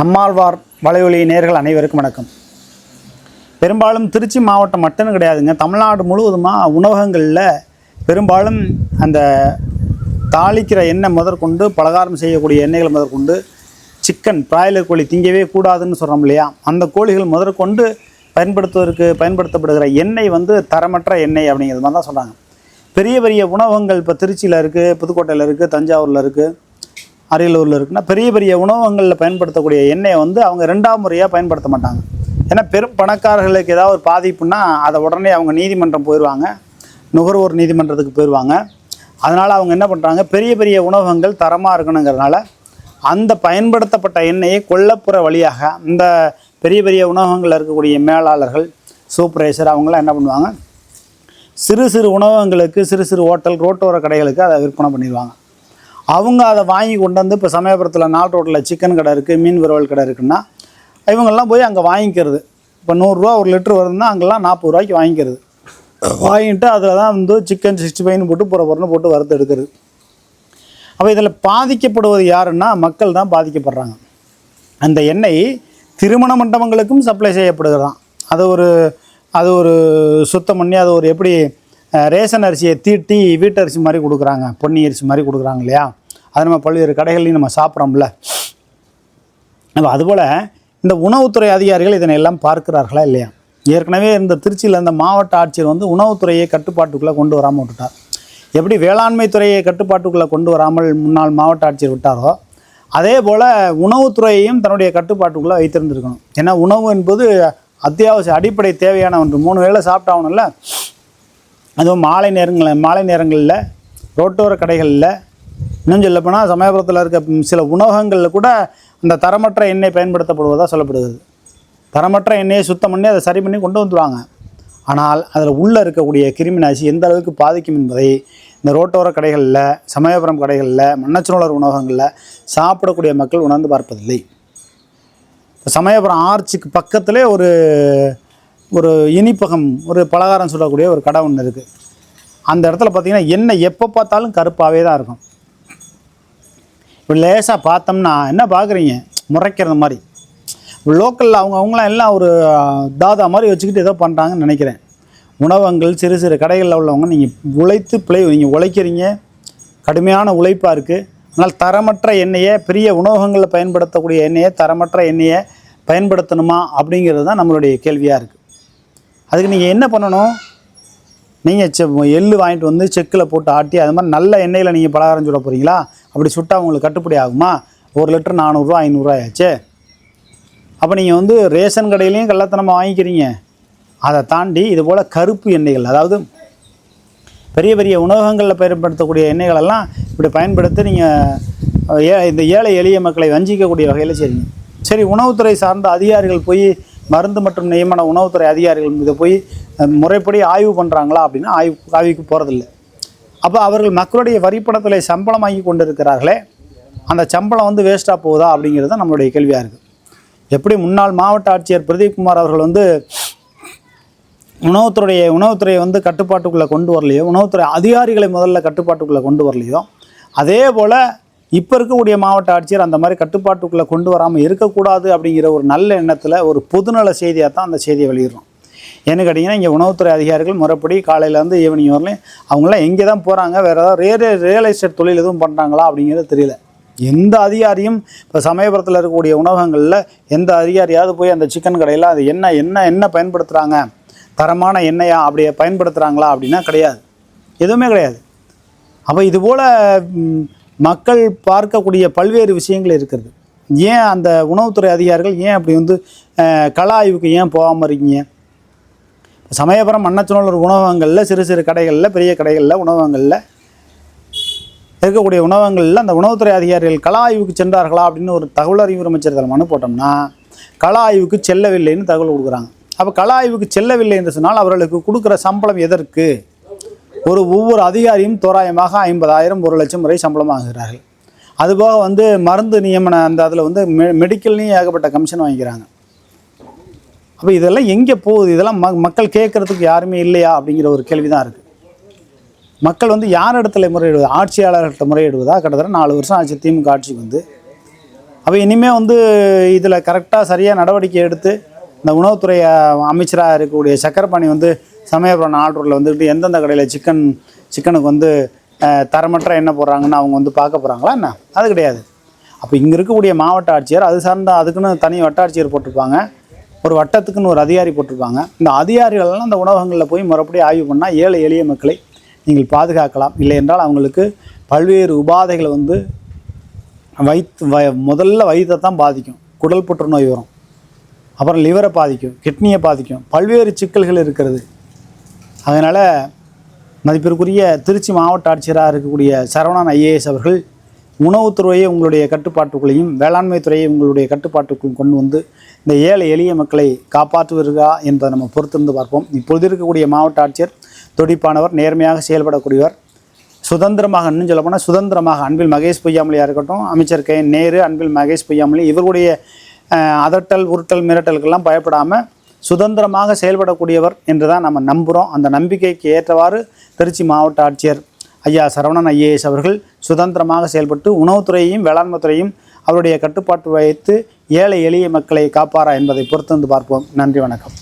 நம்மாழ்வார் வலையொலி நேயர்கள் அனைவருக்கும் வணக்கம். பெரும்பாலும் திருச்சி மாவட்டம் மட்டும் கிடையாதுங்க, தமிழ்நாடு முழுவதுமாக உணவகங்களில் பெரும்பாலும் அந்த தாளிக்கிற எண்ணெய் முதற்கொண்டு பலகாரம் செய்யக்கூடிய எண்ணெய்கள் முதற்கொண்டு சிக்கன் பிராய்லர் கோழி திங்கவே கூடாதுன்னு சொல்கிறோம் இல்லையா, அந்த கோழிகள் முதற்கொண்டு பயன்படுத்தப்படுகிற எண்ணெய் தரமற்ற எண்ணெய் அப்படிங்கிறது மாதிரி தான் சொல்கிறாங்க. பெரிய பெரிய உணவகங்கள் இப்போ திருச்சியில் இருக்குது, புதுக்கோட்டையில் இருக்குது, தஞ்சாவூரில் இருக்குது, அரியலூரில் இருக்குன்னா பெரிய பெரிய உணவகங்களில் பயன்படுத்தக்கூடிய எண்ணெயை அவங்க ரெண்டாம் முறையாக பயன்படுத்த மாட்டாங்க. ஏன்னா பெரும் பணக்காரர்களுக்கு ஏதாவது ஒரு பாதிப்புன்னா அதை உடனே அவங்க நீதிமன்றம் போயிடுவாங்க, நுகர்வோர் நீதிமன்றத்துக்கு போயிடுவாங்க. அதனால் அவங்க என்ன பண்ணுறாங்க, பெரிய பெரிய உணவகங்கள் தரமாக இருக்கணுங்கிறதுனால அந்த பயன்படுத்தப்பட்ட எண்ணெயை கொல்லப்புற வழியாக இந்த பெரிய பெரிய உணவகங்களில் இருக்கக்கூடிய மேலாளர்கள், சூப்பர்வைசர் அவங்களாம் என்ன பண்ணுவாங்க, சிறு சிறு உணவகங்களுக்கு, சிறு சிறு ஹோட்டல், ரோட்டோர கடைகளுக்கு அதை விற்பனை பண்ணிடுவாங்க. அவங்க அதை வாங்கி கொண்டு வந்து இப்போ சமயபுரத்தில் நாள் ரோட்டில் சிக்கன் கடை இருக்குது, மீன் வறுவல் கடை இருக்குன்னா இவங்கெல்லாம் போய் அங்கே வாங்கிக்கிறது. இப்போ 100 ரூபா ஒரு லிட்டர் வருதுன்னா அங்கெல்லாம் 40 ரூபாய்க்கு வாங்கிக்கிறது. வாங்கிட்டு அதில் தான் சிக்கன் 65 போட்டு புறப்புறன்னு போட்டு வறுத்து எடுக்கிறது. அப்போ இதில் பாதிக்கப்படுவது யாருன்னா மக்கள் தான் பாதிக்கப்படுறாங்க. அந்த எண்ணெய் திருமண மண்டபங்களுக்கும் சப்ளை செய்யப்படுகிறதான். அது ஒரு சுத்தம் பண்ணி அது ஒரு எப்படி ரேஷன் அரிசியை தீட்டி வீட்டரிசி மாதிரி கொடுக்குறாங்க, பொன்னி அரிசி மாதிரி கொடுக்குறாங்க இல்லையா, அது நம்ம பல்வேறு கடைகள்லையும் நம்ம சாப்பிட்றோம்ல. அதுபோல் இந்த உணவுத்துறை அதிகாரிகள் இதனை எல்லாம் பார்க்கிறார்களா இல்லையா? ஏற்கனவே இந்த திருச்சியில் இந்த மாவட்ட ஆட்சியர் உணவுத்துறையை கட்டுப்பாட்டுக்குள்ளே கொண்டு வராமல் விட்டுட்டார். எப்படி வேளாண்மை துறையை கட்டுப்பாட்டுக்குள்ளே கொண்டு வராமல் முன்னாள் மாவட்ட ஆட்சியர் விட்டாரோ, அதே போல் உணவுத்துறையையும் தன்னுடைய கட்டுப்பாட்டுக்குள்ளே வைத்திருந்திருக்கணும். ஏன்னா உணவு என்பது அத்தியாவசிய அடிப்படை தேவையான ஒன்று. 3 வேளை சாப்பிட்டாகணும்ல. அதுவும் மாலை நேரங்களில் ரோட்டோர கடைகளில், இன்னும் சொல்லப்போனால் சமயபுரத்தில் இருக்க சில உணவகங்களில் கூட அந்த தரமற்ற எண்ணெய் பயன்படுத்தப்படுவதாக சொல்லப்படுகிறது. தரமற்ற எண்ணெயை சுத்தம் பண்ணி அதை சரி பண்ணி கொண்டு வந்துடுவாங்க. ஆனால் அதில் உள்ளே இருக்கக்கூடிய கிருமிநாசி எந்த அளவுக்கு பாதிக்கும் என்பதை இந்த ரோட்டோர கடைகளில், சமயபுரம் கடைகளில், மண்ணச்சநல்லூர் உணவகங்களில் சாப்பிடக்கூடிய மக்கள் உணர்ந்து பார்ப்பதில்லை. இப்போ சமயபுரம் ஆர்ச்சுக்கு பக்கத்திலே ஒரு இனிப்பகம், ஒரு பலகாரம் சொல்லக்கூடிய ஒரு கடை ஒன்று இருக்குது. அந்த இடத்துல பார்த்திங்கன்னா எண்ணெய் எப்போ பார்த்தாலும் கருப்பாகவே தான் இருக்கும். இப்போ லேசாக பார்த்தோம்னா என்ன பார்க்குறீங்க, முறைக்கிறது மாதிரி. லோக்கலில் அவங்களாம் எல்லாம் ஒரு தாதா மாதிரி வச்சுக்கிட்டு ஏதோ பண்ணுறாங்கன்னு நினைக்கிறேன். உணவகங்கள், சிறு சிறு கடைகளில் உள்ளவங்க நீங்கள் உழைக்கிறீங்க, கடுமையான உழைப்பாக இருக்குது. ஆனால் தரமற்ற எண்ணெயை, பெரிய உணவகங்களில் பயன்படுத்தக்கூடிய எண்ணெயை, தரமற்ற எண்ணெயை பயன்படுத்தணுமா அப்படிங்கிறது தான் நம்மளுடைய கேள்வியாக இருக்குது. அதுக்கு நீங்கள் என்ன பண்ணணும், நீங்கள் எள்ளு வாங்கிட்டு செக்கில் போட்டு ஆட்டி அது மாதிரி நல்ல எண்ணெயில் நீங்கள் பலகாரம் சுட போகிறீங்களா? அப்படி சுட்டால் உங்களுக்கு கட்டுப்படி ஆகுமா? 1 லிட்டர் 400 ரூபா 500 ரூபா ஆச்சே. அப்போ நீங்கள் ரேஷன் கடையிலையும் கள்ளத்தனமாக வாங்கிக்கிறீங்க. அதை தாண்டி இதுபோல் கருப்பு எண்ணெய்கள், அதாவது பெரிய பெரிய உணவகங்களில் பயன்படுத்தக்கூடிய எண்ணெய்களெல்லாம் இப்படி பயன்படுத்தி நீங்கள் இந்த ஏழை எளிய மக்களை வஞ்சிக்கக்கூடிய வகையில் செய்றீங்க. சரி, உணவுத்துறை சார்ந்த அதிகாரிகள் போய் மருந்து மற்றும் நியமன உணவுத்துறை அதிகாரிகள் இதை போய் முறைப்படி ஆய்வு பண்ணுறாங்களா அப்படின்னா ஆய்வுக்கு போகிறதில்லை. அப்போ அவர்கள் மக்களுடைய வரிப்பணத்தில் சம்பளம் வாங்கி கொண்டு இருக்கிறார்களே, அந்த சம்பளம் வேஸ்ட்டாக போகுதா அப்படிங்கிறது தான் நம்மளுடைய கேள்வியாக இருக்குது. எப்படி முன்னாள் மாவட்ட ஆட்சியர் பிரதீப்குமார் அவர்கள் உணவுத்துறையை கட்டுப்பாட்டுக்குள்ளே கொண்டு வரலையோ, உணவுத்துறை அதிகாரிகளை முதல்ல கட்டுப்பாட்டுக்குள்ளே கொண்டு வரலையோ, அதே போல் இப்போ இருக்கக்கூடிய மாவட்ட ஆட்சியர் அந்த மாதிரி கட்டுப்பாட்டுக்குள்ளே கொண்டு வராமல் இருக்கக்கூடாது அப்படிங்கிற ஒரு நல்ல எண்ணத்தில் ஒரு பொதுநல செய்தியாக தான் அந்த செய்தியை வெளியிடுறோம். ஏன்னு கேட்டிங்கன்னா, இங்கே உணவுத்துறை அதிகாரிகள் முறைப்படி காலையிலேருந்து ஈவினிங் வரலையும் அவங்களாம் எங்கே தான் போகிறாங்க, வேறு ஏதாவது ரியல் எஸ்டேட் தொழில் எதுவும் பண்ணுறாங்களா அப்படிங்கிறது தெரியல. எந்த அதிகாரியும் இப்போ சமயபுரத்தில் இருக்கக்கூடிய உணவகங்களில் எந்த அதிகாரியாவது போய் அந்த சிக்கன் கடையில் அது என்ன பயன்படுத்துகிறாங்க, தரமான எண்ணெயா அப்படியே பயன்படுத்துகிறாங்களா அப்படின்னா கிடையாது, எதுவுமே கிடையாது. அப்போ இதுபோல் மக்கள் பார்க்கக்கூடிய பல்வேறு விஷயங்கள் இருக்கிறது. ஏன் அந்த உணவுத்துறை அதிகாரிகள் ஏன் அப்படி கள ஆய்வுக்கு ஏன் போகாமல் இருக்கீங்க? சமயபுரம் மண்ணச்சநல்லூர் உணவகங்களில், சிறு சிறு கடைகளில், பெரிய கடைகளில், உணவகங்களில் இருக்கக்கூடிய உணவகங்களில் அந்த உணவுத்துறை அதிகாரிகள் கள ஆய்வுக்கு சென்றார்களா அப்படின்னு ஒரு தகவல் அறிவு அமைச்சர் மனு போட்டோம்னா கள ஆய்வுக்கு செல்லவில்லைன்னு தகவல் கொடுக்குறாங்க. அப்போ கள ஆய்வுக்கு செல்லவில்லை என்று சொன்னால் அவர்களுக்கு கொடுக்குற சம்பளம் எதற்கு? ஒவ்வொரு அதிகாரியும் தோராயமாக 50,000 1 லட்சம் வரை சம்பளம் வாங்குகிறார்கள். அதுபோக மருந்து நியமன அந்த அதில் மெடிக்கல்லையும் ஏகப்பட்ட கமிஷன் வாங்கிக்கிறாங்க. அப்போ இதெல்லாம் எங்கே போகுது? இதெல்லாம் மக்கள் கேட்குறதுக்கு யாருமே இல்லையா அப்படிங்கிற ஒரு கேள்வி தான் இருக்குது. மக்கள் யார் இடத்துல முறையிடுவது? ஆட்சியாளர்கிட்ட முறையிடுவதா? கிட்டத்தட்ட 4 வருஷம் ஆச்சு திமுக ஆட்சிக்கு அப்போ இனிமேல் வந்து இதில் கரெக்டாக சரியாக நடவடிக்கை எடுத்து இந்த உணவுத்துறை அமைச்சராக இருக்கக்கூடிய சக்கரபாணி வந்து சமயபுரம் ஆர்டரில் வந்துக்கிட்டு எந்தெந்த கடையில் சிக்கனுக்கு வந்து தரமற்ற எண்ணெய் போடுறாங்கன்னு அவங்க வந்து பார்க்க போகிறாங்களா என்ன? அது கிடையாது. அப்போ இங்கே இருக்கக்கூடிய மாவட்ட ஆட்சியர் அது சார்ந்த அதுக்குன்னு தனி வட்டாட்சியர் போட்டிருப்பாங்க, ஒரு வட்டத்துக்குன்னு ஒரு அதிகாரி போட்டிருப்பாங்க. இந்த அதிகாரிகளெல்லாம் அந்த உணவகங்களில் போய் முறைப்படி ஆய்வு பண்ணால் ஏழை எளிய மக்களை நீங்கள் பாதுகாக்கலாம். இல்லை என்றால் அவங்களுக்கு பல்வேறு உபாதைகளை வந்து முதல்ல வயிற்றை தான் பாதிக்கும், குடல் புற்றுநோய் வரும், அப்புறம் லிவரை பாதிக்கும், கிட்னியை பாதிக்கும், பல்வேறு சிக்கல்கள் இருக்கிறது. அதனால் மதிப்பிற்குரிய திருச்சி மாவட்ட ஆட்சியராக இருக்கக்கூடிய சரவணன் ஐஏஎஸ் அவர்கள் உணவுத்துறையை உங்களுடைய கட்டுப்பாட்டுக்குள்ளேயும் வேளாண்மை துறையை உங்களுடைய கட்டுப்பாட்டுக்குள் கொண்டு வந்து இந்த ஏழை எளிய மக்களை காப்பாற்றுவீர்களா என்பதை நம்ம பொறுத்திருந்து பார்ப்போம். இப்பொழுது இருக்கக்கூடிய மாவட்ட ஆட்சியர் துடிப்பானவர், நேர்மையாக செயல்படக்கூடியவர், சுதந்திரமாக, இன்னும் சொல்லப்போனால் சுதந்திரமாக, அன்பில் மகேஷ் பொய்யாமொழியாக இருக்கட்டும், அமைச்சர் கே நேரு, அன்பில் மகேஷ் பொய்யாமொழி, இவர்களுடைய அதட்டல் உருட்டல் மிரட்டலுக்கெல்லாம் பயப்படாமல் சுதந்திரமாக செயல்படக்கூடியவர் என்று தான் நம்ம நம்புகிறோம். அந்த நம்பிக்கைக்கு ஏற்றவாறு திருச்சி மாவட்ட ஆட்சியர் ஐயா சரவணன் ஐஏஎஸ் அவர்கள் சுதந்திரமாக செயல்பட்டு உணவுத்துறையையும் வேளாண்மை துறையும் அவருடைய கட்டுப்பாட்டு வைத்து ஏழை எளிய மக்களை காப்பாரா என்பதை பொறுத்திருந்து பார்ப்போம். நன்றி, வணக்கம்.